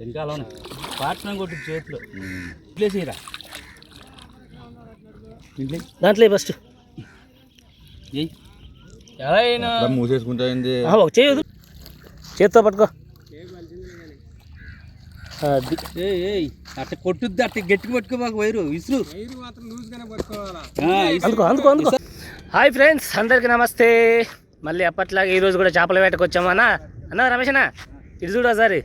వెనకాల పాటనం కొట్టి చేతిలో ఇట్లేసిరా దాంట్లో ఫస్ట్ మూసేసుకుంటా చేయదు చేత్తో పట్టుకో అట్ట కొట్టుద్ది అట్ట గట్టిగా పట్టుకో మాకు వైరు విసురు అందుకో అందుకో అందుకో. హాయ్ ఫ్రెండ్స్, అందరికీ నమస్తే. మళ్ళీ అప్పట్లాగా ఈరోజు కూడా చేపల వేటకు వచ్చామన్నా అన్న రమేష్ అన్న ఇటు చూడు ఒకసారి.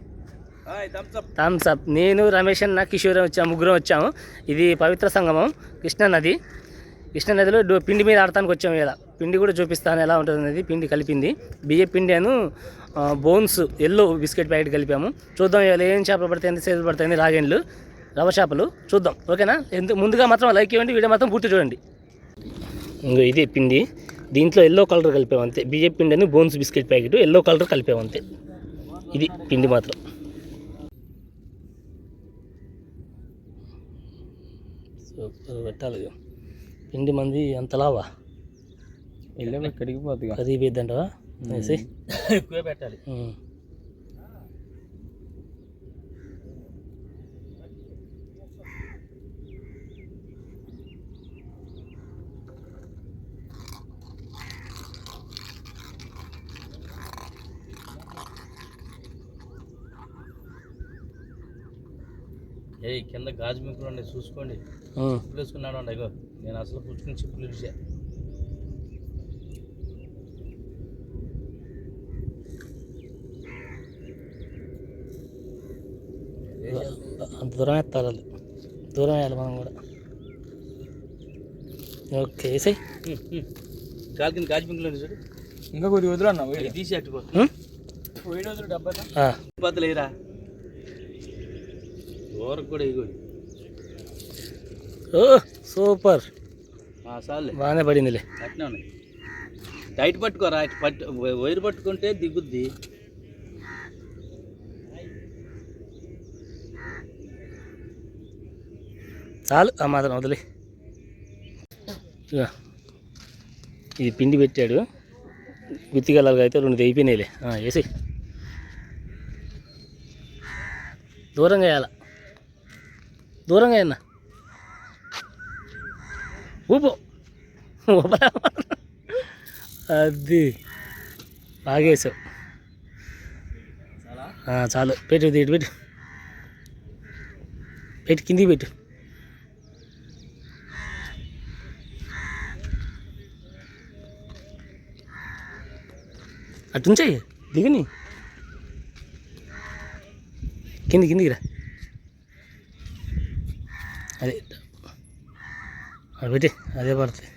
Thumbs up. నేను రమేష్ అన్న కిషోర్ వచ్చాము, ముగ్గురం వచ్చాము. ఇది పవిత్ర సంగమం కృష్ణానదిలో పిండి మీద ఆడటానికి వచ్చాము. ఇలా పిండి కూడా చూపిస్తాను ఎలా ఉంటుంది అనేది. పిండి కలిపింది బియ్య పిండి అను బోన్స్ ఎల్లో బిస్కెట్ ప్యాకెట్ కలిపాము. చూద్దాం ఇలా ఏం చేపలు పడతాయి, ఎంత సైజులు పడతాయి, రాగేండ్లు రవ్వ చేపలు చూద్దాం. ఓకేనా? ముందుగా మాత్రం లైక్ ఇవ్వండి, వీడియో మాత్రం పూర్తి చూడండి. ఇంకో ఇది పిండి, దీంట్లో ఎల్లో కలర్ కలిపాము అంతే. బియ్య పిండి అని బోన్స్ బిస్కెట్ ప్యాకెట్ ఎల్లో కలర్ కలిపాము అంతే. ఇది పిండి మాత్రం. పెట్టాలి పిండి మంది అంతలావా కడిగిపోద్ది, కరిగిపోద్దంటవా? ఎక్కువ పెట్టాలి. కింద గాజు మింకులు ఉన్నాయి చూసుకోండి. చిప్పులు వేసుకున్నాడు అండి. అగో నేను అసలు పుచ్చుకుని చిప్పులు ఇడిచా. అంత దూరం ఎత్తాలి, వాళ్ళు దూరం వేయాలి మనం కూడా. ఓకే వేసాయి. కాలు కింద గాజు మింకులు చూడు. ఇంకా కొద్ది వదిలే అన్న తీసి అట్టుకో. డబ్బా బద్దలేరా ఓరకు కూడా ఇగో. ఓ సూపర్, చాలే బాగానే పడిందిలే. అట్నే ఉన్నాయి. టైట్ పట్టుకోరా, వైరు పట్టుకుంటే దిగుద్ది. చాలు ఆ మాత్రం వదిలే. ఇది పిండి పెట్టాడు, గుత్తిగలగా అయితే 2 అయిపోయినాయిలే. వేసి దూరంగా వేయాల, దూరంగా అన్న ఊపో. అది బాగేసావు. చాలు పెట్టు, ఇటు పెట్టు, పెట్టు కిందికి పెట్టు. అటుంచాయి దిగని కిందికి రా. అదే అది పెట్టి అదే పడుతుంది.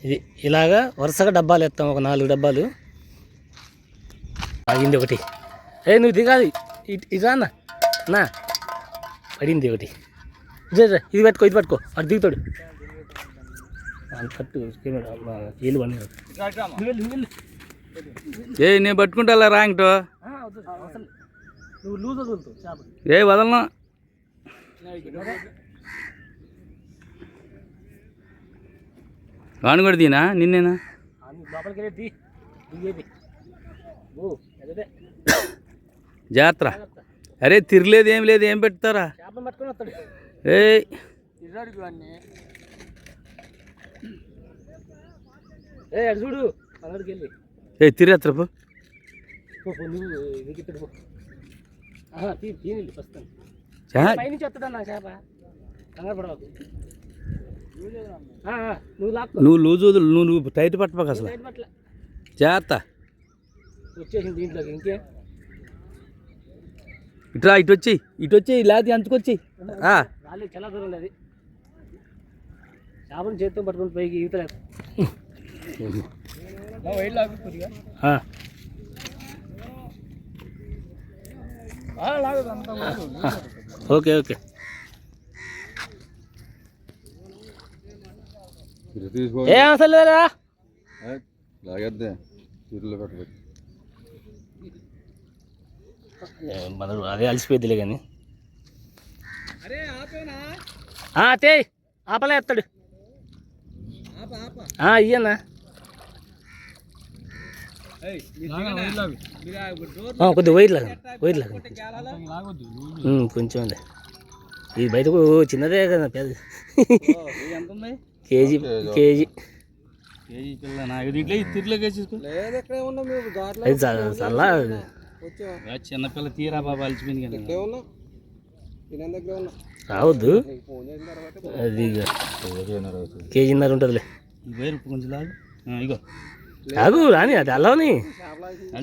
ఇది ఇలాగా వరుసగా డబ్బాలు ఎత్తాం, ఒక 4 డబ్బాలు. పడింది ఒకటి. నువ్వు దిగాలి, ఇదా అన్నా పడింది ఒకటి. ఇది పట్టుకో, ఇది పట్టుకో, అటు దిగుతాడు. కట్టు వీళ్ళు పని. నేను పట్టుకుంటా రాంగటో. నువ్వు లూజ్ వదులుతావు చేప. వదలనా వాను కూడా దీనా నిన్నేనా లోపలికి జాగ్రత్త. అరే తిరగలేదు, ఏం లేదు, ఏం పెడతారా? చేపలు పట్టుకొని వస్తాడు. అటు చూడు అక్కడికి వెళ్ళి తిరగత్రపు పైనుంచి వస్తుందన్న చేప. కంగారు పడవకు. నువ్వు లూజు వదులు, నువ్వు టైట్ పట్టపాక అసలు. జాగ్రత్త. వచ్చేసింది దీంట్లోకి. ఇంకే ఇట్రా, ఇటు వచ్చి లేకపోతే అంచుకొచ్చి. చాలా దూరం లేదు. చేపను చేతితో పట్టుకుని పైకి ఈతలేదు. Okay okay. ఏ అసలు లేదా మన అదే అలసిపోయిద్దిలే కానీ. అతే ఆపలే ఎత్తాడు. ఇయ్యన్నా కొద్దిగా వైర్ లాగా కొంచెం ఇది బయటకు చిన్నదే కదా పెద్ద ఎంత ఉంది కేజీ కేజీ కేజీ పిల్ల నాకు దీంట్లో ఈ తిరిలోకి వేసేసుకో అది చల్ల చిన్నపిల్ల తీరా బాబా అలిచిపోయింది కదా రావద్దు అది కేజీన్నర ఉంటుందిలే వేరు కొంచెం లాగు ఇగో కాదు రాని అది అలాని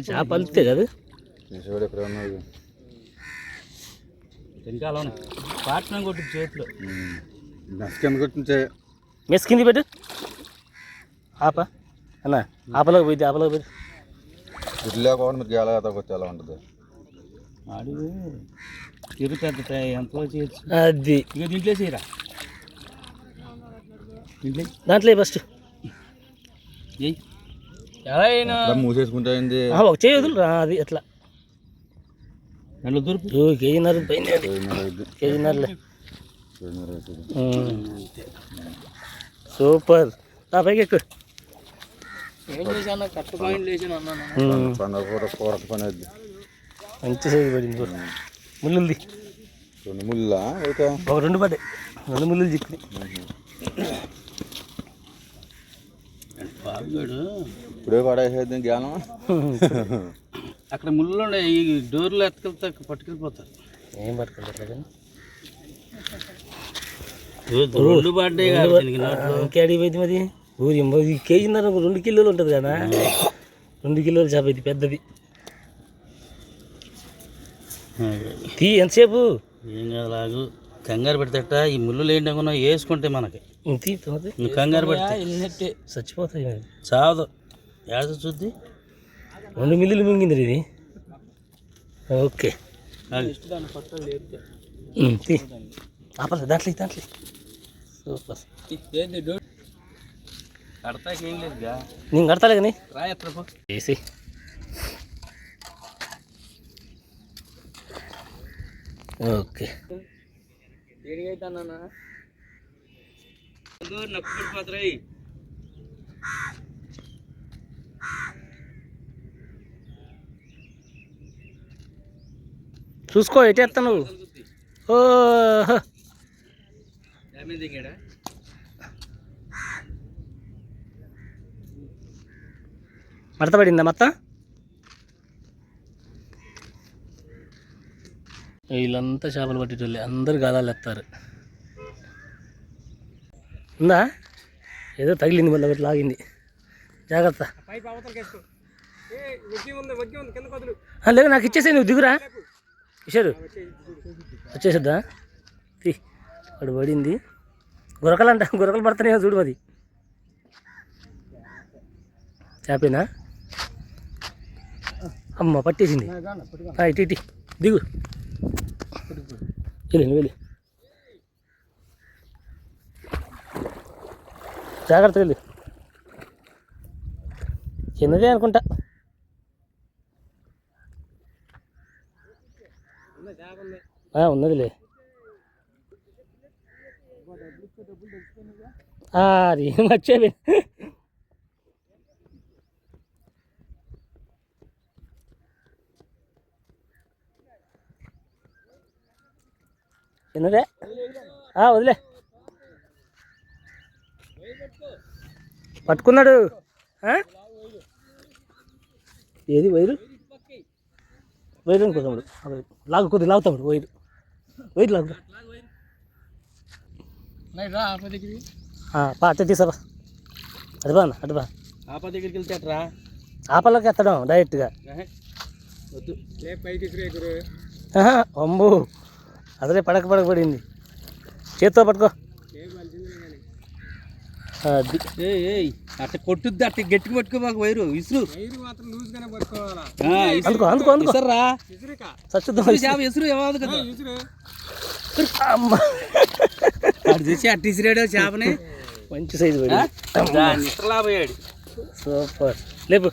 చేప అలితే కదా ఇంకా అలా పాటనం కొట్టి చేతిలో మెస్ కింది పెట్టు ఆప అన్న ఆపలోకి పోయింది ఆపలోకి పోయింది లేకపోతే మీరు గేలగొచ్చి ఎలా ఉంటుంది అడుగు ఇరు పెద్ద ఎంతో చేయొచ్చు అది ఇక దీంట్లో చేయరా దీంట్లో దాంట్లో ఫస్ట్ ఎలా అయినా మూసేసుకుంటాయింది ఒక చేయి వదులు అది ఎట్లా దాంట్లో దూరుపు కేజీన్నర పైన కేజీన్నరలే సూపర్ పైకి ఎక్కువ ఏం చేశాను కట్ట పాయింట్ లేచాను అన్నాను మంచి సైజు పడింది ముళ్ళుంది ముళ్ళ ఒక రెండు పడ్డాయి రెండు ముళ్ళు చిక్కి బాగుడు ఇప్పుడే పడేసేది జ్ఞానం అక్కడ ముళ్ళు ఉండే ఈ డోర్లు ఎత్తుకెళ్తా పట్టుకెళ్ళిపోతారు ఏం పట్టుకెళ్ళట్లేదు కానీ రెండు పడ్డాయి ఇంకేడికి పోయింది మరి ఊరి కేజీన్నర 2 కిలోలు ఉంటుంది కదా 2 కిలోలు చేప ఇది పెద్దది తీ ఎంతసేపు ఏం కాదు కంగారు పెడతట ఈ ముళ్ళు లేకుండా వేసుకుంటే మనకి తీ నువ్వు కంగారు పెడితే చచ్చిపోతాయి చావదు ఏడ చూద్ది 2 మిల్లులు మింగింది ఇది ఓకే తీ ఆపలేదు దాంట్లో సూపర్ కడతాకి ఏం లేదుగా నేను కడతాలే కానీ రాయత్రపు వేసి ఓకే నప్పుడు పోతాయి చూసుకో ఎట్టేస్తా నువ్వు ఓహో దిగాడా మడత పడిందా మొత్తం వీళ్ళంతా చేపలు పట్టేటోళ్ళే అందరు గాలాలు ఎత్తారు ఉందా ఏదో తగిలింది మళ్ళీ ఒకటి లాగింది జాగ్రత్త లేదు నాకు ఇచ్చేసే నువ్వు దిగురా ఇచ్చారు వచ్చేసిద్దా తీ వాడు పడింది గురకలు పడుతున్నాయో చూడు అది చేపేనా అమ్మ పట్టేసింది ఇటు దిగు వెళ్ళి జాగ్రత్త వెళ్ళి చిన్నదే అనుకుంటా ఉన్నదిలే అది మర్చిపోయి చిన్నదే వదిలే పట్టుకున్నాడు ఏది వైరు అనుకో తమ్ముడు లాగుతాడు వైరు లాగు అట్ట తీసా అది బా అటు బా ఆపా దగ్గరికి వెళ్తాట్రా ఆపలోకి ఎత్తడం డైరెక్ట్గా అమ్మో అసలే పడింది చేత్తో పట్టుకో అట్ట కొట్టుద్ది అట్ట గట్టిగా పట్టుకో మాకు వైరు ఇసురు అందుకో ఇసర్రా చచ్చుద్దాం ఇసురు ఏమవుతుంది కదా అటు చూసి అట్ట ఇసిరాడు చేపని మంచి సైజు ఇసరలాపోయాడు సూపర్ లేపు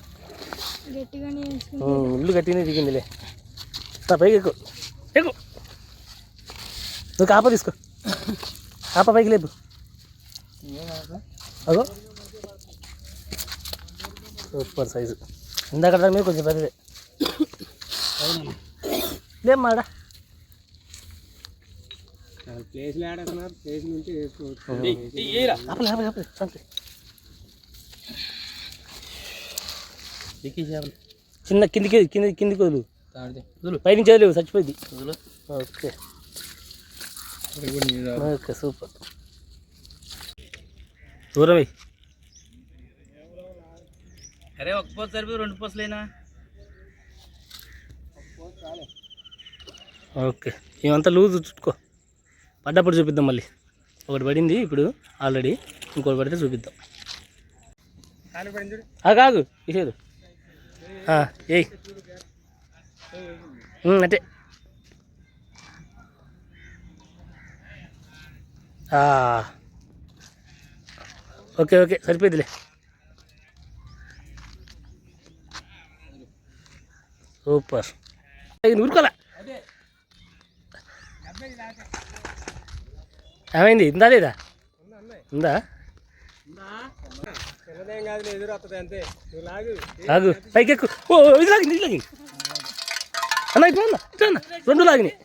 ముళ్ళు గట్టిగానే దిగిందిలే పైకి ఎక్కువ నువ్వు కాప తీసుకో కాప పైకి లేపు అగో సూపర్ సైజు ఇందాక మీద కొంచెం పెద్దది లేమ్మాడ ప్లేస్లో ఆడుతున్నారు, ప్లేస్ నుంచి వేసుకోవచ్చు. చిన్న కిందికి వదులు, పైనుంచి వదిలేవు చచ్చిపోయింది. Okay okay super. దూరమే. అరే ఒక్క పోసు సరిపోయి 2 పోసులైనా. ఓకే ఇవంతా లూజ్ చుట్టుకో, పడ్డప్పుడు చూపిద్దాం. మళ్ళీ ఒకటి పడింది ఇప్పుడు ఆల్రెడీ, ఇంకోటి పడితే చూపిద్దాం. కాదు ఇసేరు ఏయ్ అంటే ఓకే ఓకే సరిపోద్దిలే. సూపర్. ఉరుకోలా ఏమైంది? ఉందా లేదా? ఉందా? లాగు పైకి ఎక్కు. ఇది లాగింది, ఇది లాగింది అన్న. ఇట్లా ఇట్లా 2 లాగినాయి,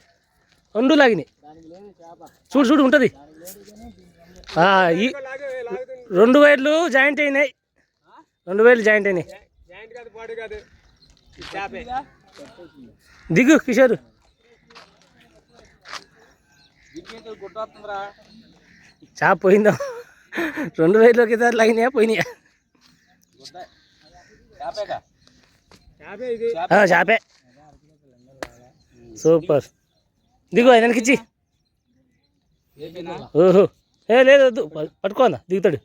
2 లాగినాయి. చూడు ఉంటుంది. ఈ 2 వైర్లు జాయింట్ అయినాయి, 2 వైర్లు జాయింట్ అయినాయి. దిగు కిషోర్. చేప పోయిందా? 2 వైర్లోకి లాగినాయా పోయినాయా? చేపే. సూపర్. దిగు ఆయనకి ఇచ్చి. ఓహో లేదు వద్దు, పట్టుకోందా దిగుతాడు.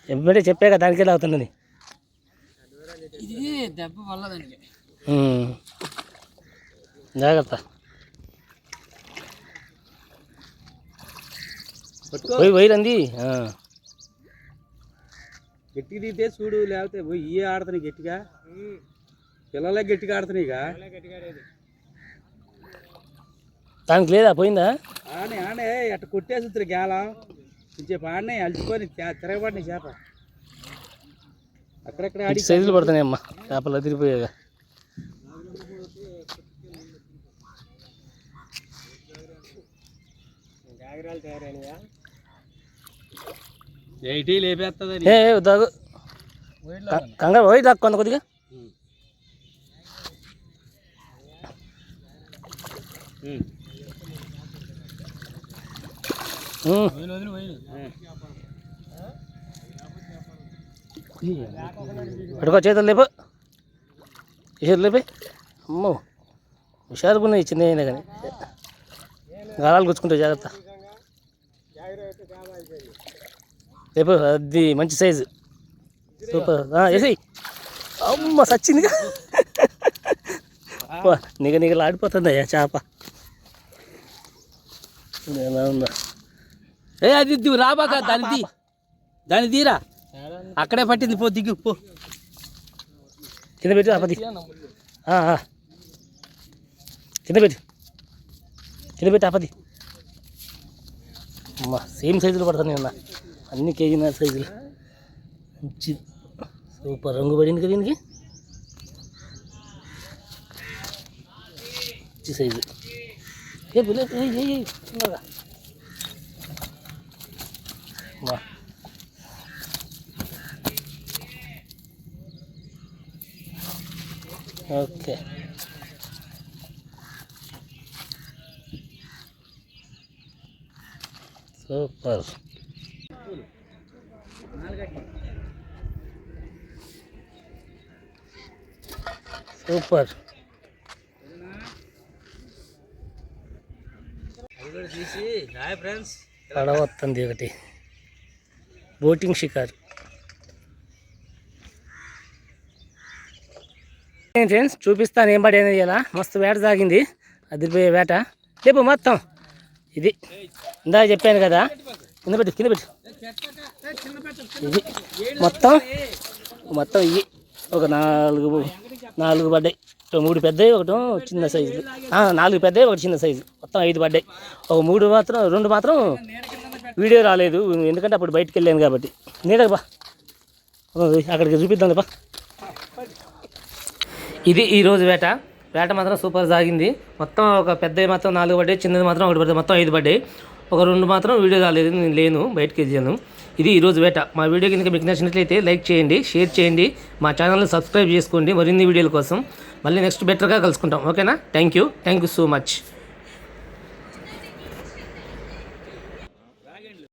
ఎప్పుడంటే చెప్పాక దానికే లాగుతుందని. దెబ్బ వల్ల దానికి జాగ్రత్త. వైరంది గట్టిగా దిగితే చూడు, లేకపోతే ఇవే ఆడుతున్నాయి గట్టిగా. పిల్లలే గట్టిగా ఆడుతున్నాయి. దానికి లేదా పోయిందా? ఆనే అట్ట కొట్టేసి గేలం ఇంచేపు ఆడినాయి, అలిచిపోయి తిరగబడినాయి చేప. అక్కడక్కడ ఆడి సైజులు పడుతున్నాయి అమ్మా చేపలు తిరిగిపోయాగా. లేపేస్తుంది. దాగు కంగారు పోయి దాక్కుంది కొద్దిగా. పట్టుకో, చేతులు లేపు, చేతులు లేపి. అమ్మో హుషారుగా ఉన్నాయి చిన్న అయినా కానీ, గాలాలు గుచ్చుకుంటాయి జాగ్రత్త. లేపు, అది మంచి సైజు. సూపర్. వేసేయి. అమ్మ సచ్చిందిగా. నిగలు ఆడిపోతుంది అయ్యా చేప. ఎలా ఉందా? అది రాబాక దాని తీరా, అక్కడే పట్టింది. పో దిగు పో. కింద పెట్టి ఆపది. కింద పెట్టి ఆపది. అమ్మా సేమ్ సైజులు పడుతున్నాయి అన్న, అన్ని కేజీన్నర సైజులు. మంచి సూపర్ రంగు పడింది కదా దీనికి. మంచి సైజు. Okay super. సూపర్. పడవ వస్తుంది ఒకటి, బోటింగ్ షికారు. ఫ్రెండ్స్ చూపిస్తాను ఏం పడి అనేది. ఇలా మస్తు వేట సాగింది, అదిరిపోయే వేట. లేపు మొత్తం ఇది ఇందా చెప్పాను కదా. కింద పెట్టు ఇది మొత్తం ఇవి ఒక 4 పడ్డాయి. 3 పెద్దవి, ఒకటి చిన్న సైజు. 4 పెద్దవి, ఒకటి చిన్న సైజు. మొత్తం 5 పడ్డాయి. ఒక 2 మాత్రం వీడియో రాలేదు, ఎందుకంటే అప్పుడు బయటకు వెళ్ళాను కాబట్టి. నీడకు బా, అక్కడికి చూపిద్దాం బా. ఇది ఈరోజు వేట మాత్రం సూపర్ సాగింది. మొత్తం ఒక పెద్దవి మాత్రం 4 పడ్డాయి, చిన్నది మాత్రం 1 పడ్డాయి, మొత్తం 5 పడ్డాయి. ఒక 2 మాత్రం వీడియో రాలేదు, నేను లేను, బయటకి వెళ్ళాను. ఇది ఈరోజు వేట. మా వీడియో కనుక మీకు నచ్చినట్లయితే లైక్ చేయండి, షేర్ చేయండి, మా ఛానల్ని సబ్స్క్రైబ్ చేసుకోండి మరిన్ని వీడియోల కోసం. మళ్ళీ నెక్స్ట్ బెటర్గా కలుసుకుంటాం. ఓకేనా? Thank you so much.